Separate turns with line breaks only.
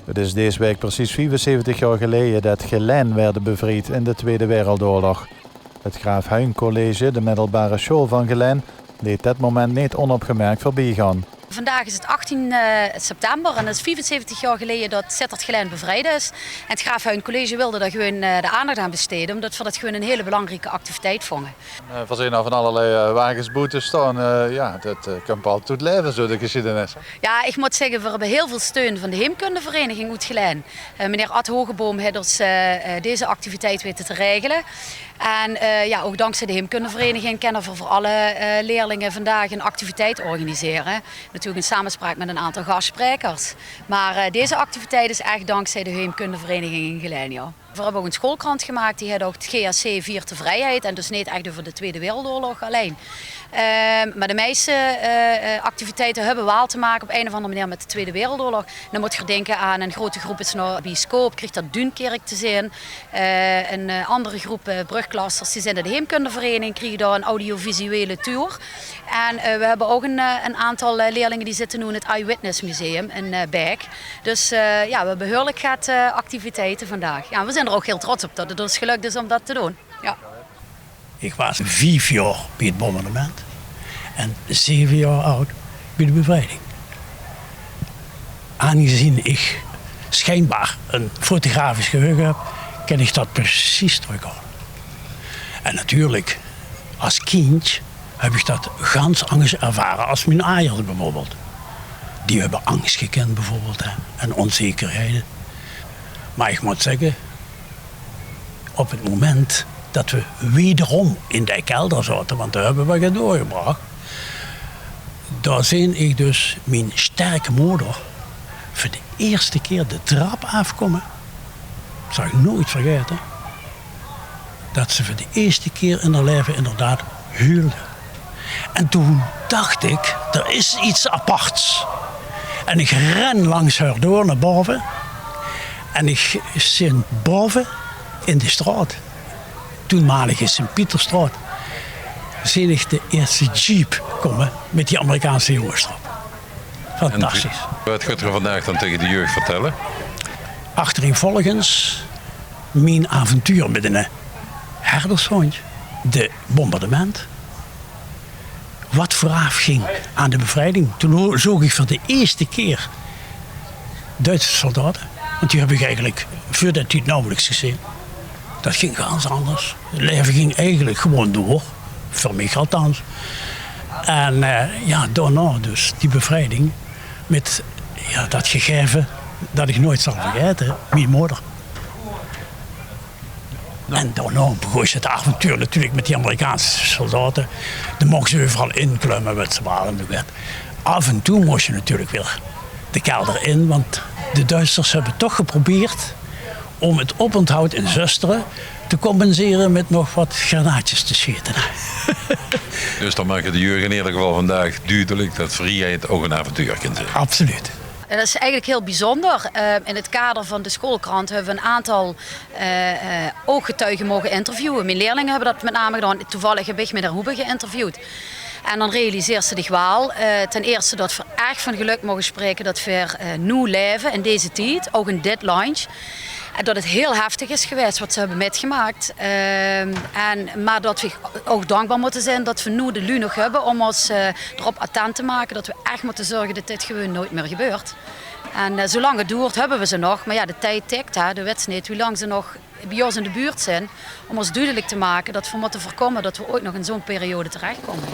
Het is deze week precies 75 jaar geleden dat Geleen werd bevrijd in de Tweede Wereldoorlog. Het Graaf Huyn College, de middelbare school van Geleen, deed dat moment niet onopgemerkt voorbij gaan.
Vandaag is het 18 september en het is 75 jaar geleden dat Sittard Geleen bevrijd is. En het Graaf Huyn College wilde daar gewoon de aandacht aan besteden, omdat we dat gewoon een hele belangrijke activiteit vonden.
We zien van allerlei wagens staan. Dat komt altijd tot leven, zo de geschiedenis.
Ja, ik moet zeggen, we hebben heel veel steun van de heemkundevereniging uit Geleen. Meneer Ad Hogeboom heeft ons deze activiteit weten te regelen. En ook dankzij de heemkundevereniging kunnen we voor alle leerlingen vandaag een activiteit organiseren. Natuurlijk in samenspraak met een aantal gastsprekers. Maar deze activiteit is echt dankzij de heemkundevereniging in Geleen. Ja. We hebben ook een schoolkrant gemaakt, die had ook het GAC viert de vrijheid en dus niet echt over de Tweede Wereldoorlog alleen. Maar de meeste activiteiten hebben wel te maken op een of andere manier met de Tweede Wereldoorlog. Dan moet je denken aan een grote groep is naar bioscoop, krijgt dat Duinkerk te zien. Een andere groep brugklassers die zijn in de heemkundevereniging, krijgen daar een audiovisuele tour. En we hebben ook een aantal leerlingen die zitten nu in het Eyewitness Museum in Beek. Dus we hebben behoorlijk gaat activiteiten vandaag. Ja, we zijn er ook heel trots op dat het ons gelukt is om dat te doen. Ja.
Ik was 5 jaar bij het bombardement en 7 jaar oud bij de bevrijding. Aangezien ik schijnbaar een fotografisch geheugen heb, kan ik dat precies terughalen. En natuurlijk, als kind heb ik dat ganz anders ervaren als mijn ouders bijvoorbeeld. Die hebben angst gekend bijvoorbeeld en onzekerheden. Maar ik moet zeggen, op het moment dat we wederom in de kelder zaten, want daar hebben we doorgebracht. Daar zie ik dus mijn sterke moeder voor de eerste keer de trap afkomen. Dat zal ik nooit vergeten. Dat ze voor de eerste keer in haar leven inderdaad huilde. En toen dacht ik, er is iets aparts. En ik ren langs haar door naar boven. En ik zit boven in de straat. Toenmalige Sint-Pieterstraat, zie ik de eerste jeep komen met die Amerikaanse jongens erop. Fantastisch.
Wat gaat er vandaag dan tegen de jeugd vertellen?
Achtereenvolgens mijn avontuur met een herdershondje, de bombardement. Wat vooraf ging aan de bevrijding. Toen zag ik voor de eerste keer Duitse soldaten. Want die heb ik eigenlijk voordat die nauwelijks gezien. Dat ging ganz anders. Het leven ging eigenlijk gewoon door. Voor mij althans. En daarna dus die bevrijding. Met dat gegeven dat ik nooit zal vergeten. Mijn moeder. En daarna begon het avontuur natuurlijk met die Amerikaanse soldaten. Dan mochten ze overal inklimmen met z'n allen. Af en toe moest je natuurlijk weer de kelder in. Want de Duitsers hebben toch geprobeerd om het oponthoud in Zusteren te compenseren met nog wat granaatjes te schieten.
Dus dan maken de jeugd in ieder geval vandaag duidelijk dat vrijheid ook een avontuur kan zijn.
Absoluut.
En dat is eigenlijk heel bijzonder. In het kader van de schoolkrant hebben we een aantal ooggetuigen mogen interviewen. Mijn leerlingen hebben dat met name gedaan. Toevallig heb ik met de Roebe geïnterviewd. En dan realiseert ze zich wel, ten eerste dat we echt van geluk mogen spreken dat we nu leven in deze tijd, ook in dit lunch. En dat het heel heftig is geweest wat ze hebben metgemaakt. Maar dat we ook dankbaar moeten zijn dat we nu de lu nog hebben om ons erop attent te maken. Dat we echt moeten zorgen dat dit gewoon nooit meer gebeurt. En zolang het duurt hebben we ze nog. Maar ja, de tijd tikt, de wet niet hoe lang ze nog bij ons in de buurt zijn. Om ons duidelijk te maken dat we moeten voorkomen dat we ooit nog in zo'n periode terechtkomen.